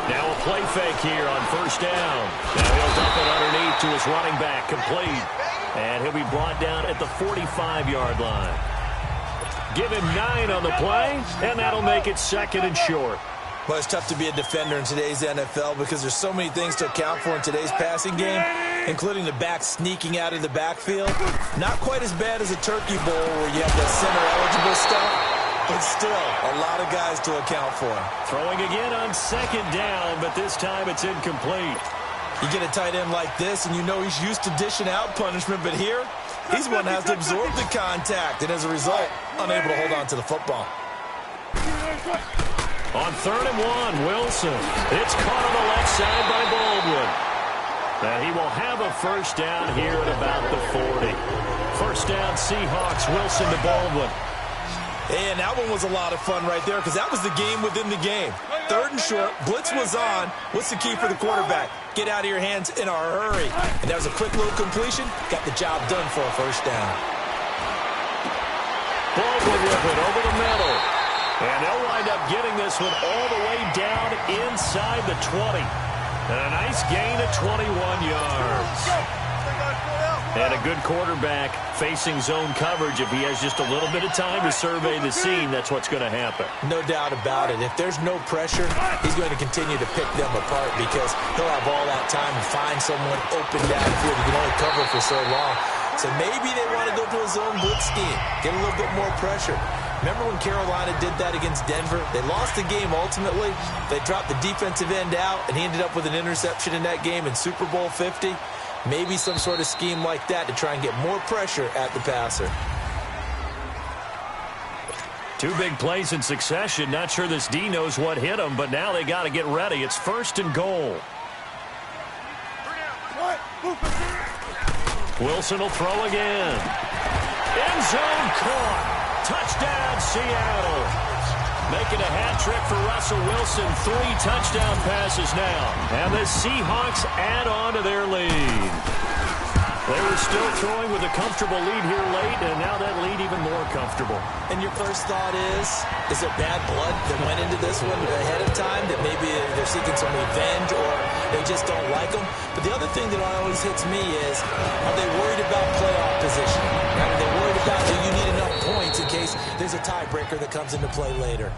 Now a play fake here on first down. Now he'll dump it underneath to his running back, complete. And he'll be brought down at the 45-yard line. Give him 9 on the play, and that'll make it second and short. Well, it's tough to be a defender in today's NFL because there's so many things to account for in today's passing game, including the back sneaking out of the backfield. Not quite as bad as a turkey bowl where you have the center-eligible stuff, but still a lot of guys to account for. Throwing again on second down, but this time it's incomplete. You get a tight end like this, and you know he's used to dishing out punishment, but here, he's one that has to absorb the contact, and as a result, unable to hold on to the football. On 3rd and 1, Wilson. It's caught on the left side by Baldwin. And he will have a first down here at about the 40. First down, Seahawks. Wilson to Baldwin. And that one was a lot of fun right there because that was the game within the game. 3rd and short, blitz was on. What's the key for the quarterback? Get out of your hands in a hurry. And that was a quick little completion. Got the job done for a first down. Baldwin with it over the middle. And they'll wind up getting this one all the way down inside the 20. And a nice gain of 21 yards. And a good quarterback facing zone coverage. If he has just a little bit of time to survey the scene, that's what's going to happen. No doubt about it. If there's no pressure, he's going to continue to pick them apart because he'll have all that time to find someone open downfield. He can only cover for so long. So maybe they want to go to a zone blitz scheme, get a little bit more pressure. Remember when Carolina did that against Denver? They lost the game ultimately. They dropped the defensive end out, and he ended up with an interception in that game in Super Bowl 50. Maybe some sort of scheme like that to try and get more pressure at the passer. 2 big plays in succession. Not sure this D knows what hit him, but now they got to get ready. It's 1st and goal. Wilson will throw again. End zone caught. Touchdown, Seattle. Making a hat trick for Russell Wilson. 3 touchdown passes now. And the Seahawks add on to their lead. They were still throwing with a comfortable lead here late, and now that lead even more comfortable. And your first thought is it bad blood that went into this one ahead of time, that maybe they're seeking some revenge or they just don't like them? But the other thing that always hits me is, are they worried about playoff position? Are they worried about, do you need enough points in case there's a tiebreaker that comes into play later?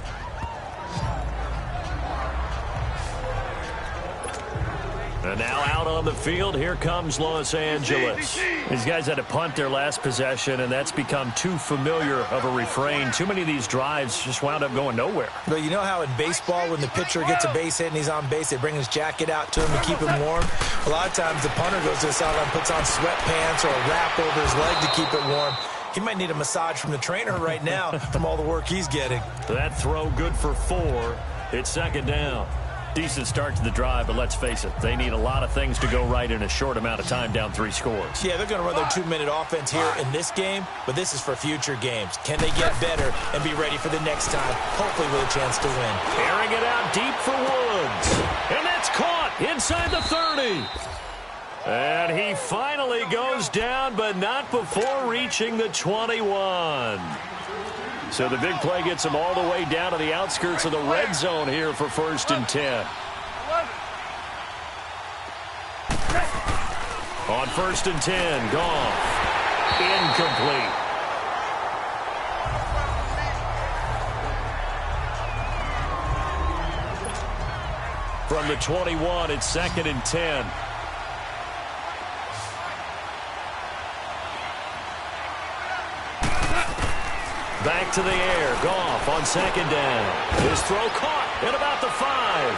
And now out on the field, here comes Los Angeles. These guys had to punt their last possession, and that's become too familiar of a refrain. Too many of these drives just wound up going nowhere. But you know how in baseball, when the pitcher gets a base hit and he's on base, they bring his jacket out to him to keep him warm? A lot of times the punter goes to the sideline, puts on sweatpants or a wrap over his leg to keep it warm. He might need a massage from the trainer right now from all the work he's getting. That throw good for 4. It's 2nd down. Decent start to the drive, but let's face it, they need a lot of things to go right in a short amount of time, down 3 scores. Yeah, they're going to run their 2-minute offense here in this game, but this is for future games. Can they get better and be ready for the next time, hopefully with a chance to win? Airing it out deep for Woods. And that's caught inside the 30. And he finally goes down, but not before reaching the 21. So the big play gets him all the way down to the outskirts of the red zone here for 1st and 10. On 1st and 10, Goff. Incomplete. From the 21, it's 2nd and 10. Back to the air. Goff on 2nd down. His throw caught at about the 5.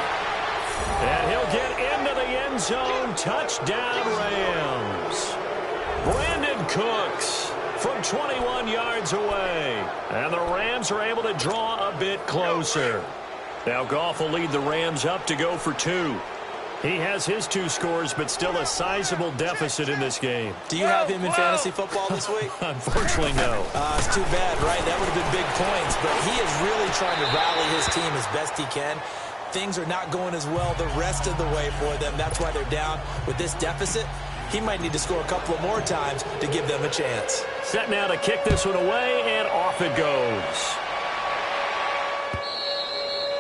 And he'll get into the end zone. Touchdown, Rams. Brandon Cooks from 21 yards away. And the Rams are able to draw a bit closer. Now Goff will lead the Rams up to go for 2. He has his 2 scores, but still a sizable deficit in this game. Do you have him in fantasy football this week? Unfortunately, no. It's too bad, right? That would have been big points, but he is really trying to rally his team as best he can. things are not going as well the rest of the way for them. That's why they're down with this deficit. He might need to score a couple of more times to give them a chance. Set now to kick this one away, and off it goes.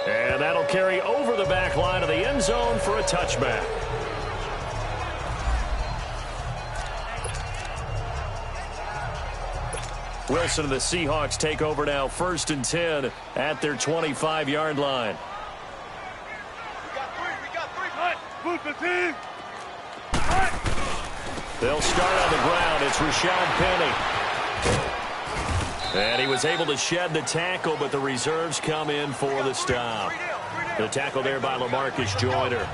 And that'll carry over the back line of the end zone for a touchback. Wilson and the Seahawks take over now, 1st and 10 at their 25-yard line. We got three. Move the team. They'll start on the ground. It's Rashad Penny. And he was able to shed the tackle, but the reserves come in for the stop. The tackle there by LaMarcus Joyner.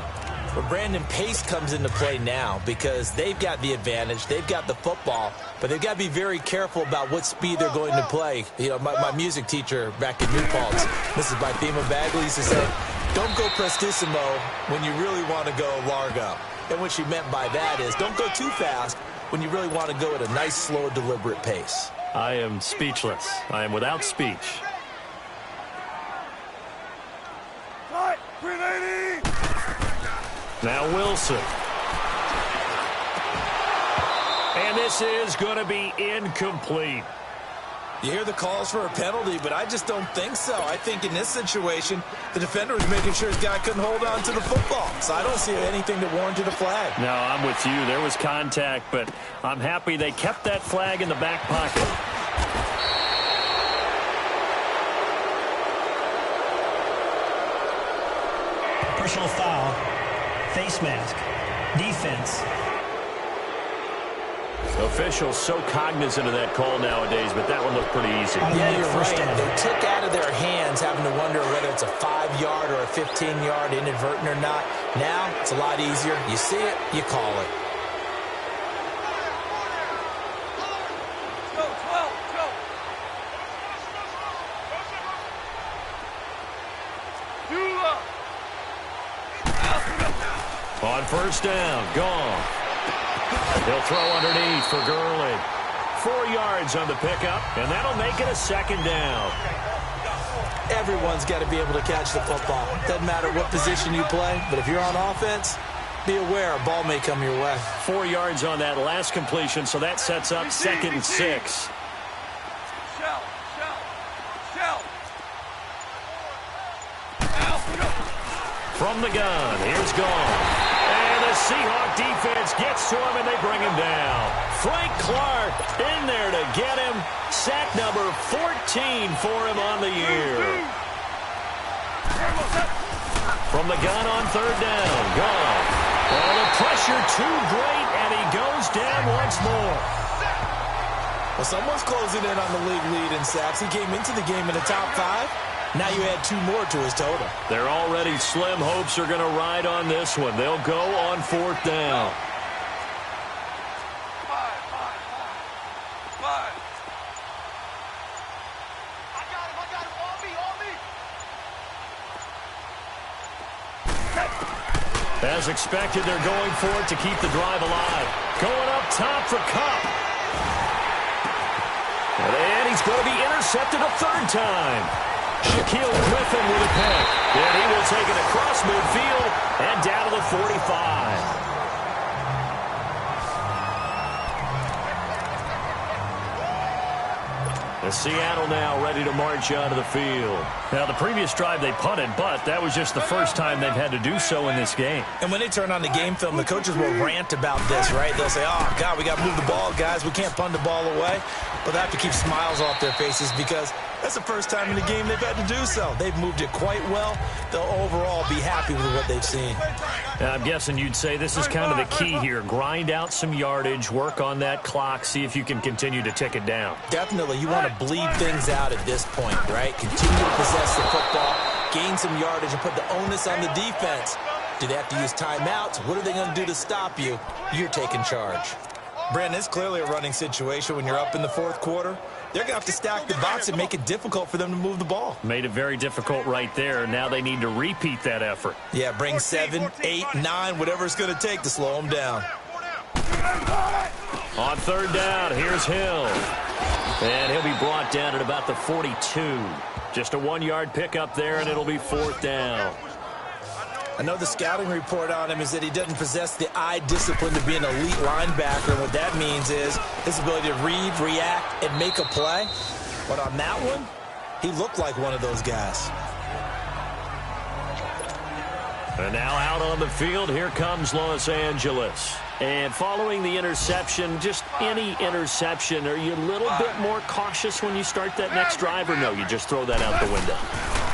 But Brandon, pace comes into play now because they've got the advantage. They've got the football, but they've got to be very careful about what speed they're going to play. You know, my music teacher back in New Paltz, Mrs. Bythema Bagley, used to say, don't go prestissimo when you really want to go largo. And what she meant by that is don't go too fast when you really want to go at a nice, slow, deliberate pace. I am speechless. I am without speech. Right. 380. Now Wilson. And this is going to be incomplete. You hear the calls for a penalty, but I just don't think so. I think in this situation, the defender was making sure his guy couldn't hold on to the football. So I don't see anything that warranted a flag. No, I'm with you. There was contact, but I'm happy they kept that flag in the back pocket. Personal foul. Face mask. Defense. Officials so cognizant of that call nowadays, but that one looked pretty easy. Yeah, you're right. They took out of their hands having to wonder whether it's a 5-yard or a 15-yard inadvertent or not. Now, it's a lot easier. You see it, you call it. Go, 12. Go. On 1st down, gone. He'll throw underneath for Gurley. 4 yards on the pickup, and that'll make it a 2nd down. Everyone's got to be able to catch the football. Doesn't matter what position you play, but if you're on offense, be aware a ball may come your way. 4 yards on that last completion, so that sets up 2nd and 6. Shell. From the gun, here's Gone. And the Seahawk defense gets to him, and they bring him down. Frank Clark in there to get him. Sack number 14 for him on the year. From the gun on 3rd down, Gone. Oh, the pressure too great, and he goes down once more. Well, someone's closing in on the league lead in sacks. He came into the game in the top 5. Now you add 2 more to his total. Their already slim hopes are going to ride on this one. They'll go on 4th down. Five. I got him. On me. As expected, they're going for it to keep the drive alive. Going up top for Kupp. And he's going to be intercepted a 3rd time. Shaquille Griffin with a pick. And he will take it across midfield and down to the 45. The Seattle now ready to march onto the field. Now, the previous drive they punted, but that was just the first time they've had to do so in this game. And when they turn on the game film, the coaches will rant about this, right? They'll say, oh, God, we got to move the ball, guys. We can't punt the ball away. But they have to keep smiles off their faces because that's the first time in the game they've had to do so. They've moved it quite well. They'll overall be happy with what they've seen. Now, I'm guessing you'd say this is kind of the key here. Grind out some yardage, work on that clock, see if you can continue to tick it down. Definitely. You want to bleed things out at this point, right? Continue to possess the football, gain some yardage, and put the onus on the defense. Do they have to use timeouts? What are they going to do to stop you? You're taking charge. Brandon, it's clearly a running situation when you're up in the 4th quarter. They're going to have to stack the box and make it difficult for them to move the ball. Made it very difficult right there. Now they need to repeat that effort. Yeah, bring 7, 8, 9, whatever it's going to take to slow them down. On 3rd down, here's Hill. And he'll be brought down at about the 42. Just a 1-yard pickup there, and it'll be 4th down. I know the scouting report on him is that he doesn't possess the eye discipline to be an elite linebacker. And what that means is his ability to read, react, and make a play. But on that one, he looked like one of those guys. And now out on the field, here comes Los Angeles. And following the interception, just any interception, are you a little bit more cautious when you start that next drive, or no, you just throw that out the window?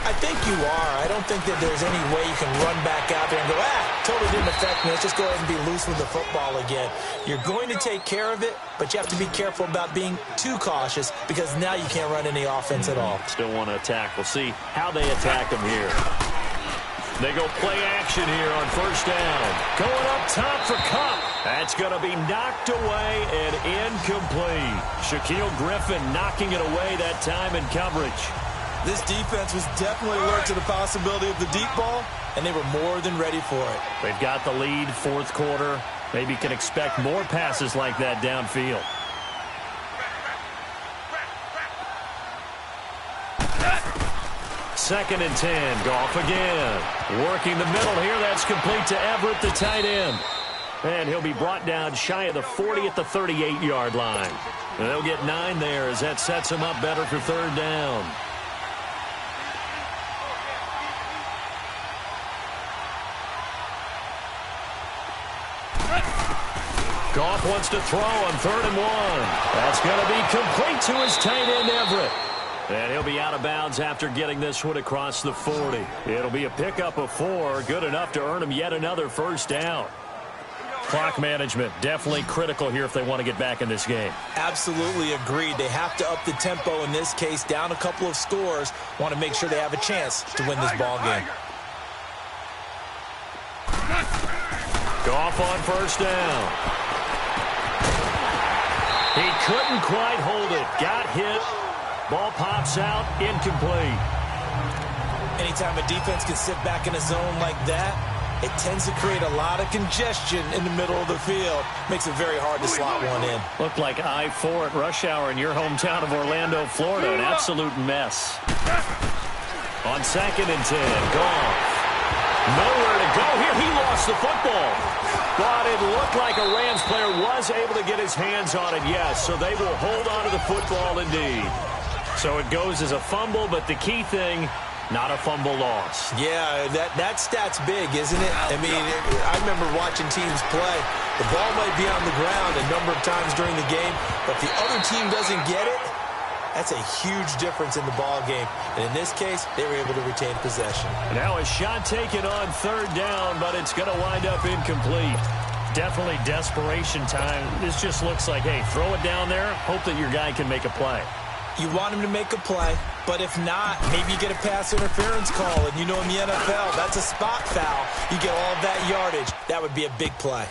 I think you are. I don't think that there's any way you can run back out there and go, totally didn't affect me. Let's just go ahead and be loose with the football again. You're going to take care of it, but you have to be careful about being too cautious because now you can't run any offense at all. Still want to attack. We'll see how they attack him here. They go play action here on first down. Going up top for Kupp. That's going to be knocked away and incomplete. Shaquille Griffin knocking it away that time in coverage. This defense was definitely alert to the possibility of the deep ball, and they were more than ready for it. They've got the lead, fourth quarter. Maybe can expect more passes like that downfield. Second and 10. Goff again. Working the middle here. That's complete to Everett, the tight end. And he'll be brought down shy of the 40 at the 38-yard line. And they'll get 9 there as that sets him up better for third down. Goff wants to throw on 3rd and 1. That's going to be complete to his tight end, Everett. And he'll be out of bounds after getting this one across the 40. It'll be a pickup of 4, good enough to earn him yet another first down. Clock management definitely critical here if they want to get back in this game. Absolutely agreed. They have to up the tempo in this case, down a couple of scores. Want to make sure they have a chance to win this ball game. Goff on first down. He couldn't quite hold it. Got hit. Ball pops out. Incomplete. Anytime a defense can sit back in a zone like that, it tends to create a lot of congestion in the middle of the field. Makes it very hard to slot one in. Looked like I-4 at rush hour in your hometown of Orlando, Florida. An absolute mess. On 2nd and 10. Goff. Nowhere to go here. He lost the football. But it looked like a Rams player was able to get his hands on it, yes. So they will hold on to the football indeed. So it goes as a fumble, but the key thing, not a fumble loss. Yeah, that stat's big, isn't it? I mean, I remember watching teams play. The ball might be on the ground a number of times during the game, but if the other team doesn't get it, that's a huge difference in the ball game. And in this case, they were able to retain possession. Now a shot taken on 3rd down, but it's going to wind up incomplete. Definitely desperation time. This just looks like, hey, throw it down there, hope that your guy can make a play. You want him to make a play, but if not, maybe you get a pass interference call. And you know in the NFL, that's a spot foul. You get all of that yardage. That would be a big play.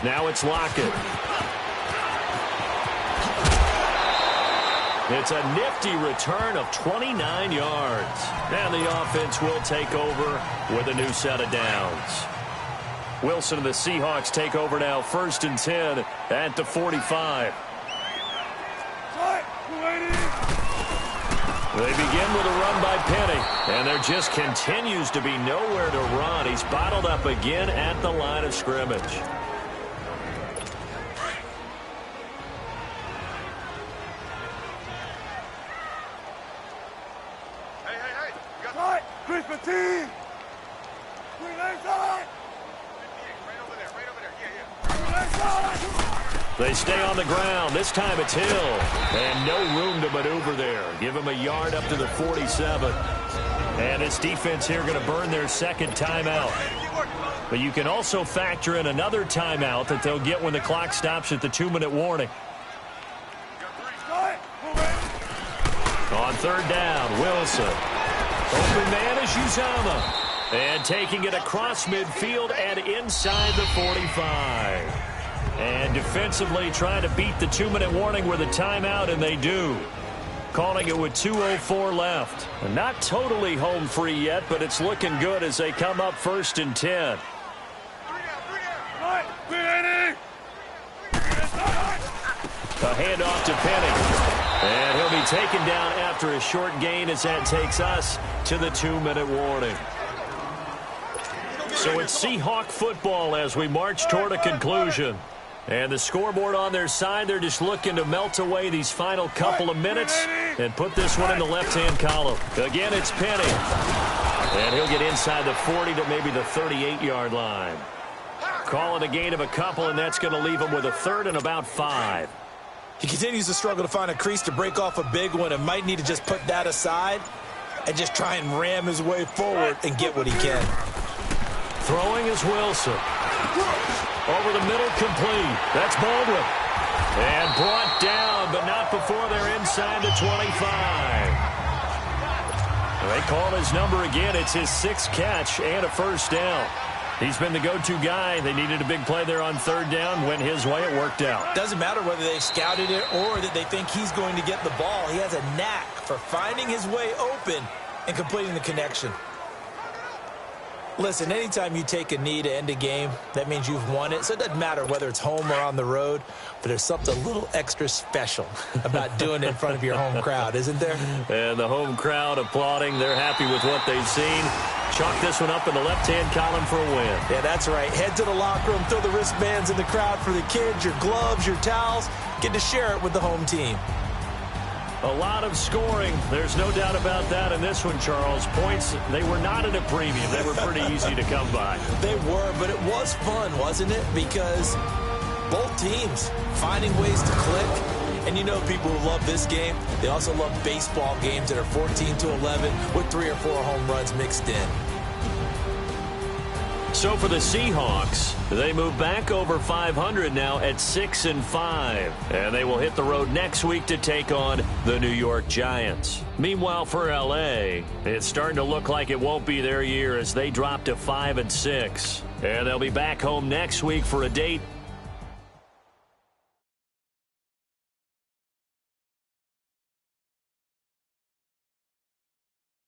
Now it's Lockett. It's a nifty return of 29 yards. And the offense will take over with a new set of downs. Wilson and the Seahawks take over now, 1st and 10 at the 45. They begin with a run by Penny, and there just continues to be nowhere to run. He's bottled up again at the line of scrimmage. Hey, you got Chris Petit! Green legs on! Right over there, yeah. They stay on the ground. This time it's Hill. And no room to maneuver there. Give him a yard up to the 47. And this defense here going to burn their 2nd timeout. But you can also factor in another timeout that they'll get when the clock stops at the 2-minute warning. On 3rd down, Wilson. Open man is Uzama. And taking it across midfield and inside the 45. And defensively trying to beat the 2-minute warning with a timeout, and they do. Calling it with 2:04 left. And not totally home free yet, but it's looking good as they come up 1st and 10. A handoff to Penny. And he'll be taken down after a short gain as that takes us to the 2-minute warning. So it's Seahawk football as we march toward a conclusion. And the scoreboard on their side, they're just looking to melt away these final couple of minutes and put this one in the left-hand column. Again, it's Penny. And he'll get inside the 40 to maybe the 38-yard line. Call it a gain of a couple, and that's going to leave him with a third and about 5. He continues to struggle to find a crease to break off a big one and might need to just put that aside and just try and ram his way forward and get what he can. Throwing is Wilson. Over the middle, complete. That's Baldwin. And brought down, but not before they're inside the 25. They call his number again. It's his 6th catch and a first down. He's been the go-to guy. They needed a big play there on third down. Went his way. It worked out. Doesn't matter whether they scouted it or that they think he's going to get the ball. He has a knack for finding his way open and completing the connection. Listen, anytime you take a knee to end a game, that means you've won it. So it doesn't matter whether it's home or on the road, but there's something a little extra special about doing it in front of your home crowd, isn't there? And the home crowd applauding. They're happy with what they've seen. Chalk this one up in the left-hand column for a win. Yeah, that's right. Head to the locker room, throw the wristbands in the crowd for the kids, your gloves, your towels. Get to share it with the home team. A lot of scoring. There's no doubt about that in this one, Charles. Points, they were not at a premium. They were pretty easy to come by. They were, but it was fun, wasn't it? Because both teams finding ways to click. And you know people who love this game, they also love baseball games that are 14-11 with 3 or 4 home runs mixed in. So for the Seahawks, they move back over 500 now at 6-5. And they will hit the road next week to take on the New York Giants. Meanwhile, for L.A., it's starting to look like it won't be their year as they drop to 5-6. And they'll be back home next week for a date